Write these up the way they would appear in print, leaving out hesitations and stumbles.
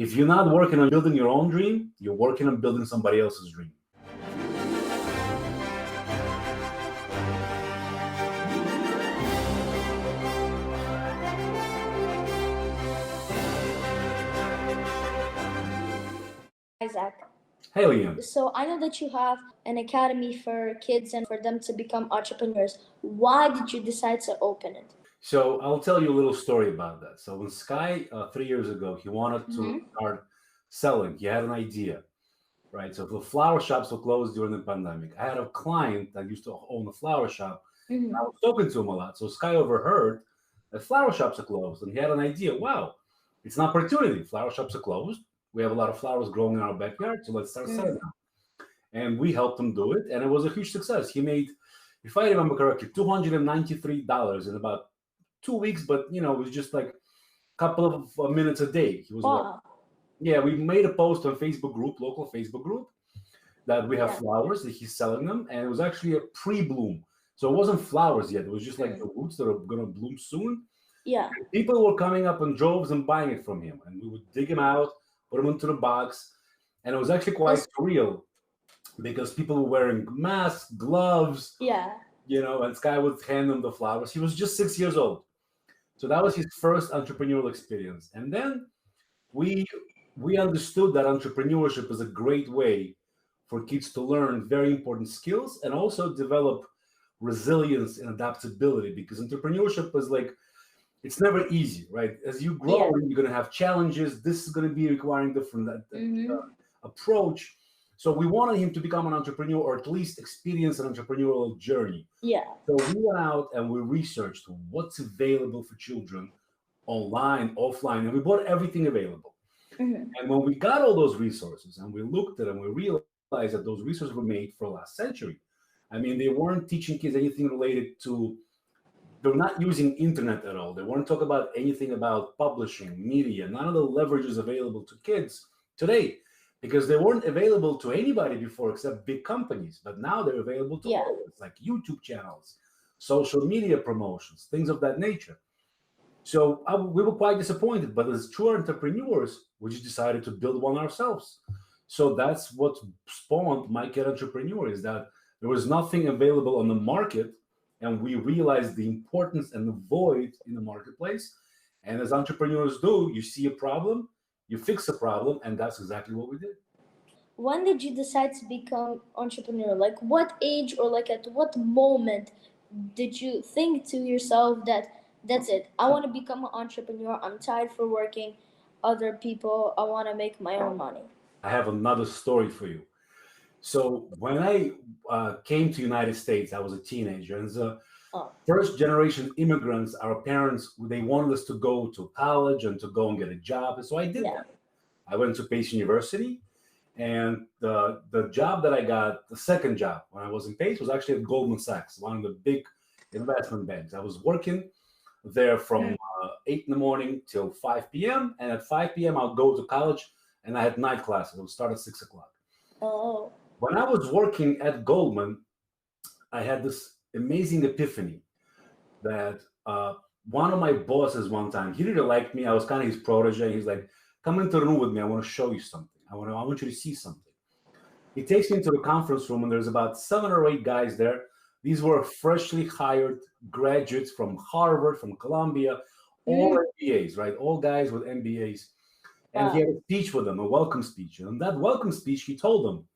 If you're not working on building your own dream, you're working on building somebody else's dream. Isaac. Hey, Liam. So I know that you have an academy for kids and for them to become entrepreneurs. Why did you decide to open it? So I'll tell you a little story about that. So when Sky, 3 years ago, he wanted to start selling. He had an idea, right? So the flower shops were closed during the pandemic. I had a client that used to own a flower shop. And I was talking to him a lot. So Sky overheard that flower shops are closed, and he had an idea. Wow, it's an opportunity. Flower shops are closed. We have a lot of flowers growing in our backyard, so let's start selling them. And we helped him do it, and it was a huge success. He made, if I remember correctly, $293 in about 2 weeks, but it was just like a couple of minutes a day. He was like, yeah, we made a post on Facebook group, local Facebook group, that we have flowers, that he's selling them, and it was actually a pre-bloom. So it wasn't flowers yet. It was just like the roots that are going to bloom soon. Yeah. And people were coming up in droves and buying it from him, and we would dig them out, put them into the box, and it was actually quite surreal because people were wearing masks, gloves, and Sky would hand them the flowers. He was just 6 years old. So that was his first entrepreneurial experience. And then we understood that entrepreneurship is a great way for kids to learn very important skills and also develop resilience and adaptability, because entrepreneurship is like, it's never easy, right? As you grow, you're going to have challenges. This is going to be requiring different approach. So we wanted him to become an entrepreneur, or at least experience an entrepreneurial journey. Yeah. So we went out and we researched what's available for children online, offline, and we bought everything available. And when we got all those resources and we looked at them, we realized that those resources were made for last century. I mean, they weren't teaching kids anything related to, they're not using internet at all. They weren't talking about anything about publishing, media, none of the leverages available to kids today, because they weren't available to anybody before except big companies. But now they're available to all. It's like YouTube channels, social media promotions, things of that nature. So we were quite disappointed, but as true entrepreneurs, we just decided to build one ourselves. So that's what spawned My Kid Entrepreneur, is that there was nothing available on the market, and we realized the importance and the void in the marketplace. And as entrepreneurs do, you see a problem, you fix a problem, and that's exactly what we did. When did you decide to become entrepreneur? Like what age, or like at what moment did you think to yourself that that's it, I want to become an entrepreneur, I'm tired for working other people, I want to make my own money? I have another story for you. So when I came to United States, I was a teenager, and as a first generation immigrants, our parents, they wanted us to go to college and to go and get a job. And so I did that. I went to Pace University, and the job that I got, the second job when I was in Pace, was actually at Goldman Sachs, one of the big investment banks. I was working there from 8 in the morning till 5 p.m. And at 5 p.m. I'll go to college, and I had night classes. It would start at 6 o'clock. Oh. When I was working at Goldman, I had this amazing epiphany that one of my bosses one time, he really liked me. I was kind of his protege. He's like, come into the room with me. I want to show you something. I want you to see something. He takes me into the conference room, and there's about 7 or 8 guys there. These were freshly hired graduates from Harvard, from Columbia, all MBAs, right? All guys with MBAs. And he had a speech with them, a welcome speech. And in that welcome speech, he told them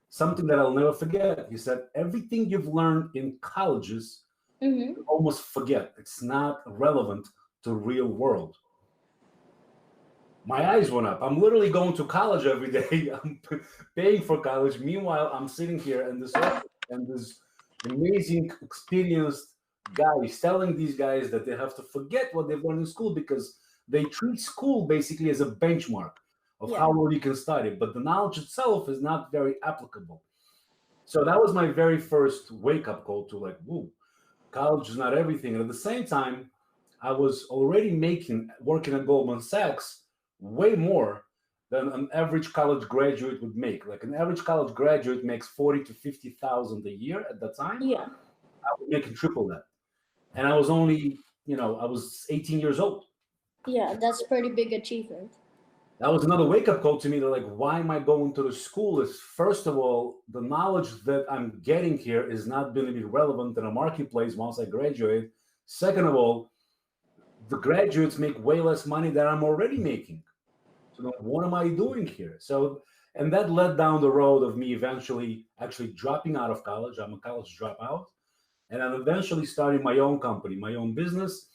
something that I'll never forget. He said, everything you've learned in colleges, you almost forget. It's not relevant to real world. My eyes went up. I'm literally going to college every day. I'm paying for college. Meanwhile, I'm sitting here in this office, and this amazing, experienced guy is telling these guys that they have to forget what they've learned in school, because they treat school basically as a benchmark of how well you can study, but the knowledge itself is not very applicable. So that was my very first wake-up call to like, whoa, college is not everything. And at the same time, I was already working at Goldman Sachs, way more than an average college graduate would make. Like an average college graduate makes 40 to 50,000 a year at that time. Yeah. I was making triple that. And I was only, I was 18 years old. Yeah, that's pretty big achievement. that was another wake-up call to me. They're like, why am I going to the school? Is first of all, the knowledge that I'm getting here is not going to be relevant in a marketplace once I graduate. Second of all, the graduates make way less money than I'm already making. So what am I doing here? So, and that led down the road of me eventually actually dropping out of college. I'm a college dropout. And I'm eventually starting my own company, my own business.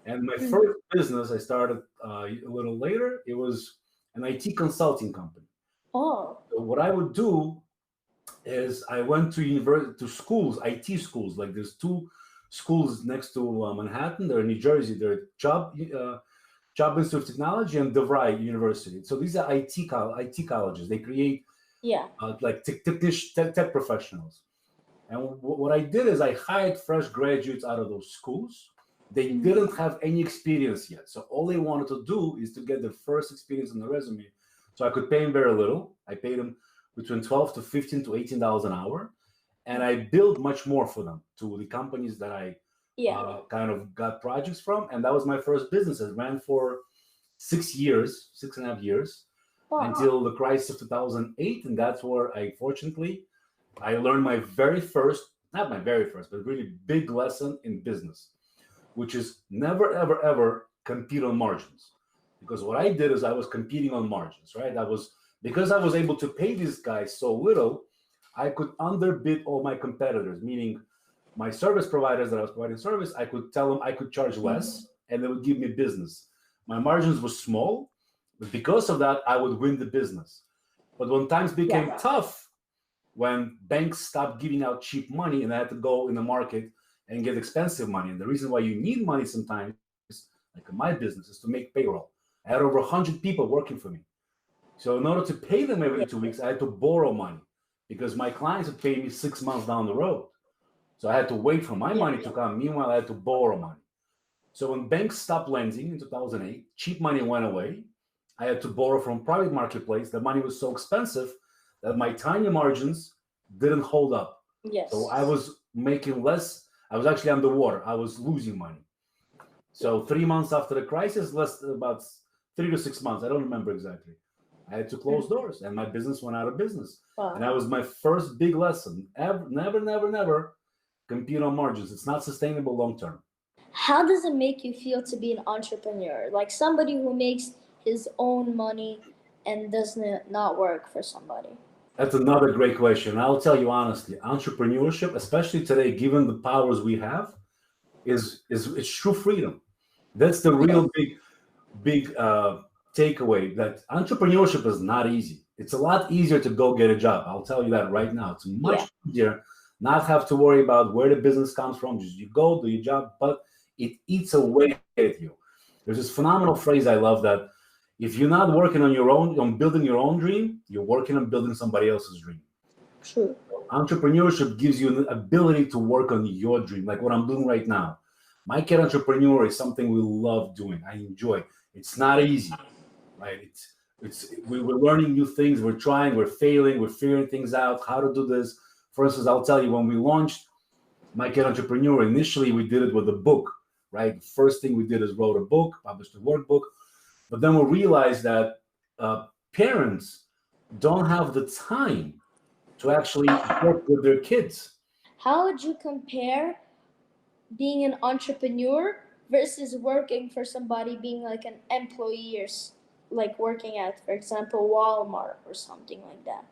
And my first business I started a little later. It was an IT consulting company. Oh. So what I would do is I went to schools, IT schools. Like there's two schools next to Manhattan. They're in New Jersey. They're Job Institute of Technology and DeVry University. So these are IT colleges. They create like tech professionals. And what I did is I hired fresh graduates out of those schools. They didn't have any experience yet. So all they wanted to do is to get their first experience on the resume. So I could pay them very little. I paid them between $12 to $15 to $18 an hour. And I billed much more for them to the companies that I kind of got projects from. And that was my first business. It ran for 6 years, 6.5 years, until the crisis of 2008. And that's where I learned my very first, not my very first, but really big lesson in business, which is never, ever, ever compete on margins. Because what I did is I was competing on margins, right? Because I was able to pay these guys so little, I could underbid all my competitors, meaning my service providers that I was providing service, I could tell them I could charge less and they would give me business. My margins were small, but because of that, I would win the business. But when times became tough, when banks stopped giving out cheap money and I had to go in the market and get expensive money. And the reason why you need money sometimes, like in my business, is to make payroll. I had over 100 people working for me. So in order to pay them every 2 weeks, I had to borrow money because my clients would pay me 6 months down the road. So I had to wait for my money to come. Meanwhile, I had to borrow money. So when banks stopped lending in 2008, cheap money went away. I had to borrow from private marketplace. The money was so expensive that my tiny margins didn't hold up. Yes. So I was making less. I was actually underwater. I was losing money. So 3 months after the crisis, about 3 to 6 months, I don't remember exactly, I had to close doors and my business went out of business. And that was my first big lesson. Never compete on margins. It's not sustainable long term. How does it make you feel to be an entrepreneur? Like somebody who makes his own money and does not work for somebody? That's another great question. I'll tell you honestly, entrepreneurship, especially today, given the powers we have, is it's true freedom. That's the real big takeaway. That entrepreneurship is not easy. It's a lot easier to go get a job. I'll tell you that right now. It's much easier not have to worry about where the business comes from. Just you go do your job, but it eats away at you. There's this phenomenal phrase I love that if you're not working on your own, on building your own dream, you're working on building somebody else's dream. True. Entrepreneurship gives you an ability to work on your dream, like what I'm doing right now. My Kid Entrepreneur is something we love doing. I enjoy. It's not easy, right? We're learning new things. We're trying. We're failing. We're figuring things out. How to do this. For instance, I'll tell you when we launched My Kid Entrepreneur. Initially, we did it with a book, right? The first thing we did is wrote a book, published a workbook. But then we realized that parents don't have the time to actually work with their kids. How would you compare being an entrepreneur versus working for somebody, being like an employee or like working at, for example, Walmart or something like that?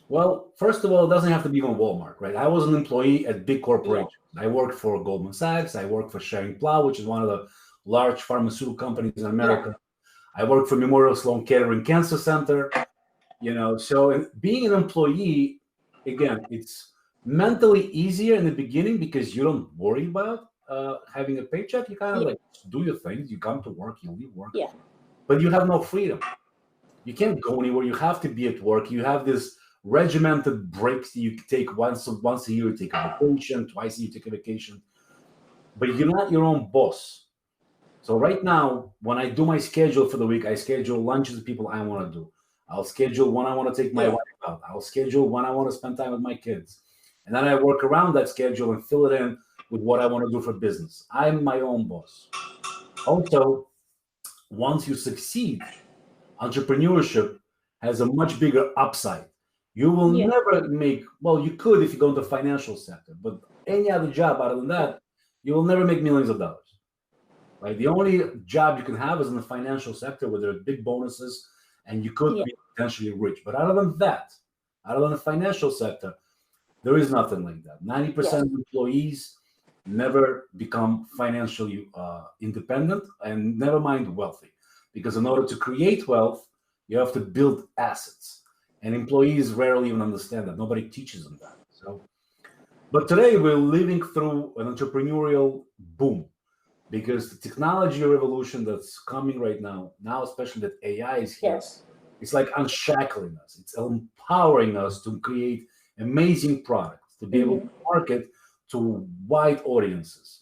Well, first of all, it doesn't have to be even Walmart, right? I was an employee at big corporations. I worked for Goldman Sachs. I worked for Schering-Plough, which is one of the large pharmaceutical companies in America. I worked for Memorial Sloan Kettering Cancer Center. So being an employee, again, it's mentally easier in the beginning because you don't worry about having a paycheck. You kind of like do your things. You come to work, you leave work, but you have no freedom. You can't go anywhere. You have to be at work. You have this regimented breaks that you take once a year. You take a vacation, twice a year you take a vacation, but you're not your own boss. So right now, when I do my schedule for the week, I schedule lunches with people I want to do. I'll schedule when I want to take my wife out. I'll schedule when I want to spend time with my kids. And then I work around that schedule and fill it in with what I want to do for business. I'm my own boss. Also, once you succeed, entrepreneurship has a much bigger upside. You will Yeah. never make, well, you could if you go into the financial sector, but any other job other than that, you will never make millions of dollars. Right? The only job you can have is in the financial sector where there are big bonuses and you could Yeah. be potentially rich. But other than that, other than the financial sector, there is nothing like that. 90% of employees never become financially independent and never mind wealthy. Because in order to create wealth, you have to build assets. And employees rarely even understand that. Nobody teaches them that. So, but today we're living through an entrepreneurial boom because the technology revolution that's coming right now especially that AI is here, Yes. it's like unshackling us. It's empowering us to create amazing products, to be able to market to wide audiences.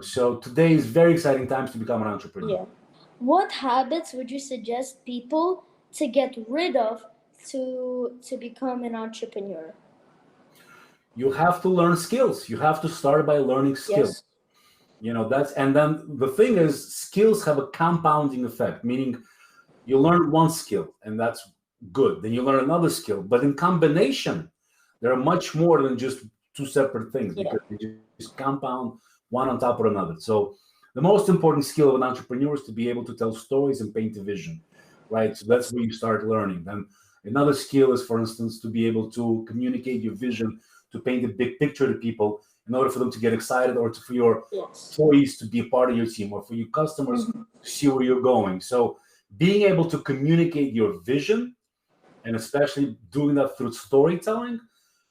So today is very exciting times to become an entrepreneur. Yeah. What habits would you suggest people to get rid of to become an entrepreneur? You have to learn skills. You have to start by learning skills. Yes. That's and then the thing is skills have a compounding effect, meaning you learn one skill and that's good. Then you learn another skill. But in combination, there are much more than just two separate things Yeah. because they just compound one on top of another. So the most important skill of an entrepreneur is to be able to tell stories and paint a vision, right? So that's where you start learning. Then another skill is, for instance, to be able to communicate your vision, to paint a big picture to people in order for them to get excited or for your Yes. employees to be a part of your team or for your customers to see where you're going. So being able to communicate your vision and especially doing that through storytelling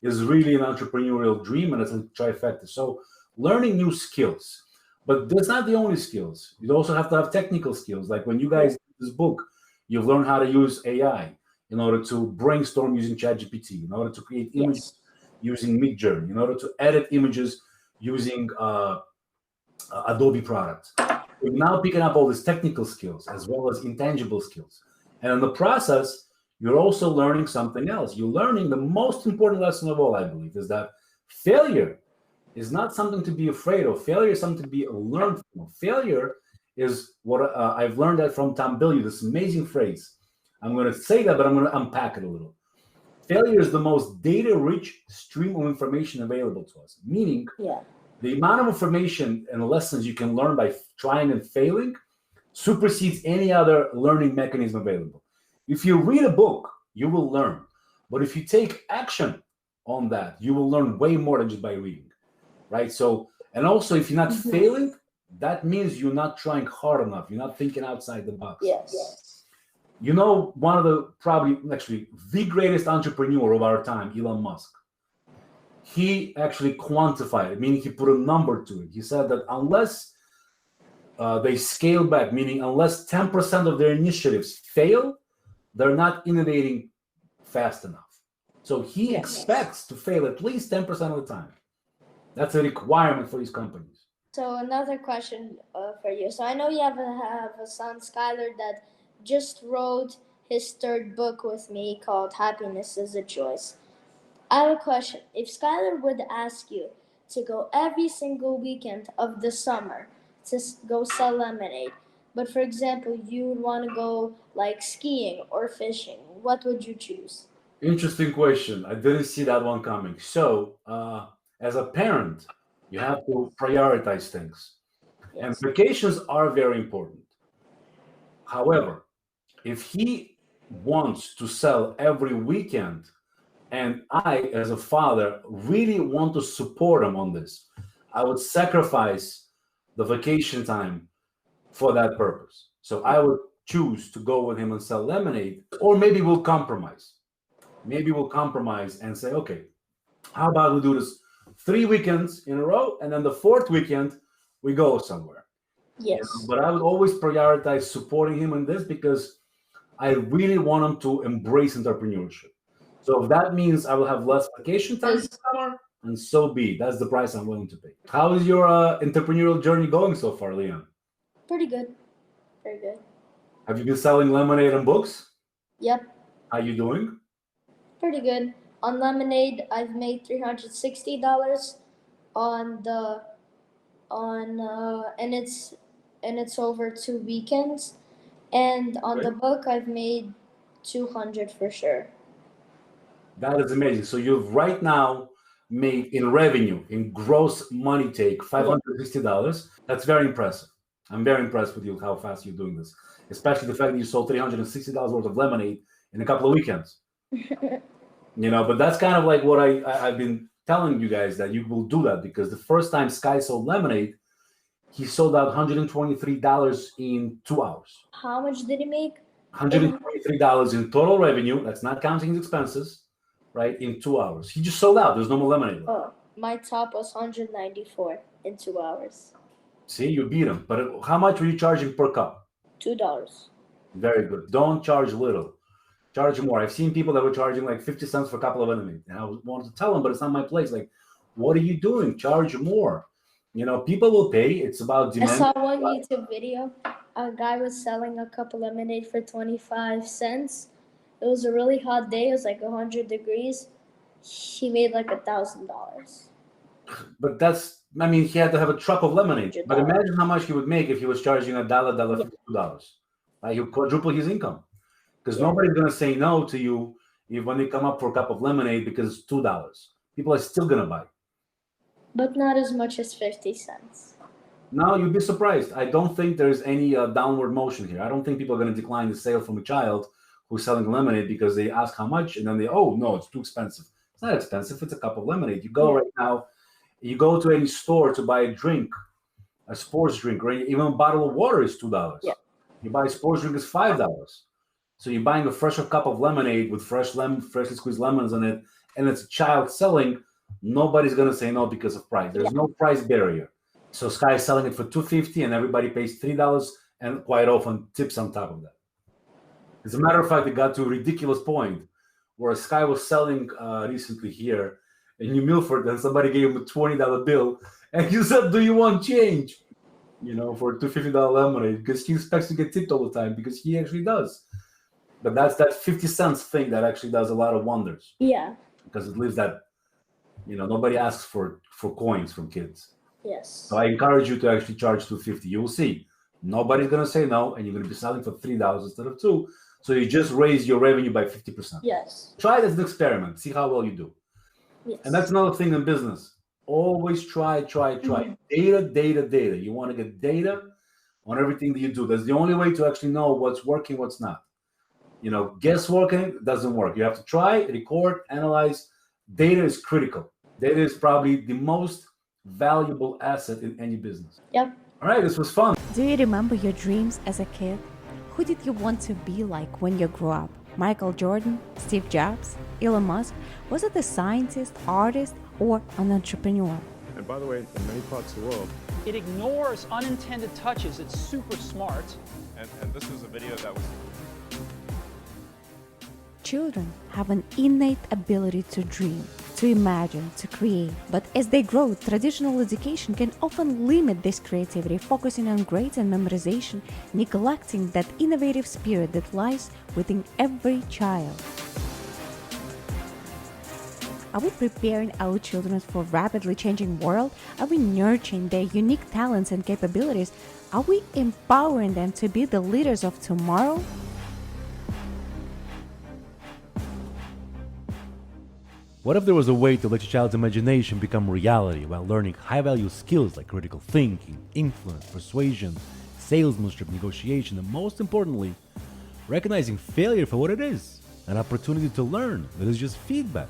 is really an entrepreneurial dream and it's a trifecta. So learning new skills, but that's not the only skills. You also have to have technical skills. Like when you guys did this book, you've learned how to use AI in order to brainstorm using ChatGPT, in order to create images using Midjourney, in order to edit images using Adobe products. We're now picking up all these technical skills as well as intangible skills. And in the process, you're also learning something else. You're learning the most important lesson of all, I believe, is that failure is not something to be afraid of. Failure is something to be learned from. Failure is what I've learned that from Tom Bilyeu, this amazing phrase. I'm going to say that, but I'm going to unpack it a little. Failure is the most data-rich stream of information available to us, meaning the amount of information and lessons you can learn by trying and failing supersedes any other learning mechanism available. If you read a book, you will learn. But if you take action on that, you will learn way more than just by reading, right? So, and also if you're not failing, that means you're not trying hard enough. You're not thinking outside the box. Yes. One of the probably actually the greatest entrepreneur of our time, Elon Musk, he actually quantified it, meaning he put a number to it. He said that unless they scale back, meaning unless 10% of their initiatives fail, they're not innovating fast enough. So he expects to fail at least 10% of the time. That's a requirement for these companies. So another question for you. So I know you have a son, Skylar, that just wrote his third book with me called Happiness is a Choice. I have a question. If Skylar would ask you to go every single weekend of the summer to go sell lemonade, but for example, you would want to go like skiing or fishing, what would you choose? Interesting question. I didn't see that one coming. So, as a parent, you have to prioritize things. And vacations are very important. However, if he wants to sell every weekend, and I, as a father, really want to support him on this, I would sacrifice the vacation time for that purpose. So I would choose to go with him and sell lemonade, or maybe we'll compromise. Maybe we'll compromise and say, okay, how about we do this 3 weekends in a row, and then the fourth weekend we go somewhere. Yes. But I would always prioritize supporting him in this because I really want him to embrace entrepreneurship. So if that means I will have less vacation time this summer, and so be it. That's the price I'm willing to pay. How is your entrepreneurial journey going so far, Leon? Pretty good. Very good. Have you been selling lemonade and books? Yep. How you doing? Pretty good. On lemonade, I've made $360 on the and it's over 2 weekends, And on the Right. book, I've made 200 for sure. That is amazing. So you've right now made in revenue, in gross money take, $560. That's very impressive. I'm very impressed with you how fast you're doing this, especially the fact that you sold $360 worth of lemonade in a couple of weekends. But that's kind of like what I've been telling you guys, that you will do that, because the first time Sky sold lemonade, he sold out $123 in 2 hours. How much did he make? $123 in total revenue. That's not counting his expenses, right? In 2 hours. He just sold out. There's no more lemonade left. Oh, my top was 194 in 2 hours. See, you beat him. But how much were you charging per cup? $2. Very good. Don't charge little. Charge more. I've seen people that were charging like 50 cents for a couple of lemonade. And I wanted to tell them, but it's not my place. Like, what are you doing? Charge more. People will pay. It's about demand. I saw one YouTube video. A guy was selling a cup of lemonade for 25 cents. It was a really hot day. It was like 100 degrees. He made like $1,000. But he had to have a truck of lemonade. But imagine how much he would make if he was charging $1, $2. Right? He would quadruple his income. Because nobody's going to say no to you when they come up for a cup of lemonade because it's $2. People are still going to buy. But not as much as 50 cents. No, you'd be surprised. I don't think there's any downward motion here. I don't think people are going to decline the sale from a child who's selling lemonade because they ask how much, and then no, it's too expensive. It's not expensive. It's a cup of lemonade. You go right now, you go to any store to buy a drink, a sports drink, or even a bottle of water is $2. Yeah. You buy a sports drink, it's $5. So you're buying a fresher cup of lemonade with freshly squeezed lemons in it, and it's a child selling. Nobody's going to say no because of price. There's no price barrier. So Sky is selling it for $2.50, and everybody pays $3, and quite often tips on top of that. As a matter of fact, it got to a ridiculous point where Sky was selling recently here in New Milford, and somebody gave him a $20 bill, and he said, "Do you want change?" For a $250 lemonade, because he expects to get tipped all the time, because he actually does. But that's that 50 cents thing that actually does a lot of wonders. Yeah. Because it leaves that, nobody asks for coins from kids. Yes. So I encourage you to actually charge $2.50. You will see. Nobody's going to say no, and you're going to be selling for $3 instead of $2. So you just raise your revenue by 50%. Yes. Try it as an experiment. See how well you do. Yes. And that's another thing in business. Always try. Mm-hmm. Data. You want to get data on everything that you do. That's the only way to actually know what's working, what's not. Guessworking doesn't work. You have to try, record, analyze. Data is critical. Data is probably the most valuable asset in any business. Yep. All right, this was fun. Do you remember your dreams as a kid? Who did you want to be like when you grew up? Michael Jordan, Steve Jobs, Elon Musk? Was it a scientist, artist, or an entrepreneur? And by the way, in many parts of the world, it ignores unintended touches. It's super smart. and this was a video that was... Children have an innate ability to dream, to imagine, to create. But as they grow, traditional education can often limit this creativity, focusing on grades and memorization, neglecting that innovative spirit that lies within every child. Are we preparing our children for a rapidly changing world? Are we nurturing their unique talents and capabilities? Are we empowering them to be the leaders of tomorrow? What if there was a way to let your child's imagination become reality while learning high-value skills like critical thinking, influence, persuasion, salesmanship, negotiation, and most importantly, recognizing failure for what it is, an opportunity to learn that is just feedback?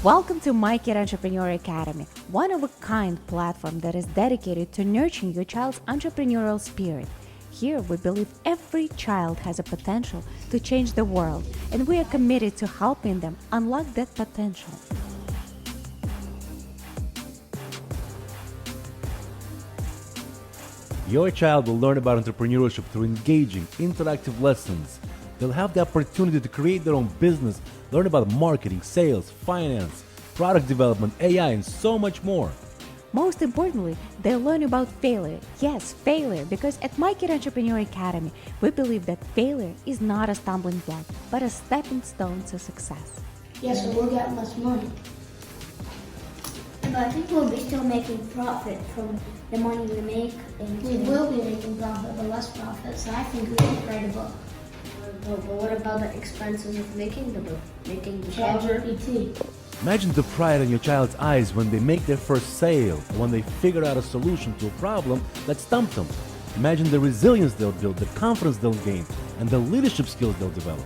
Welcome to My Kid Entrepreneur Academy, one-of-a-kind platform that is dedicated to nurturing your child's entrepreneurial spirit. Here, we believe every child has a potential to change the world, and we are committed to helping them unlock that potential. Your child will learn about entrepreneurship through engaging, interactive lessons. They'll have the opportunity to create their own business, learn about marketing, sales, finance, product development, AI, and so much more. Most importantly, they'll learn about failure. Yes, failure, because at My Kid Entrepreneur Academy, we believe that failure is not a stumbling block, but a stepping stone to success. Yeah, so we'll get less money. but I think we'll be still making profit from the money we make. And we will be making profit, but less profit. So I think we should write a book. But what about the expenses of making the book? Making the cover? ChatGPT. Imagine the pride in your child's eyes when they make their first sale, when they figure out a solution to a problem that stumped them. Imagine the resilience they'll build, the confidence they'll gain, and the leadership skills they'll develop.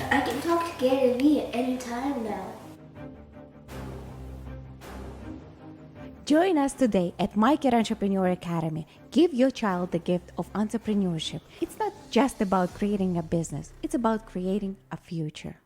I can talk to Gary Vee at any time now. Join us today at My Kid Entrepreneur Academy. Give your child the gift of entrepreneurship. It's not just about creating a business, it's about creating a future.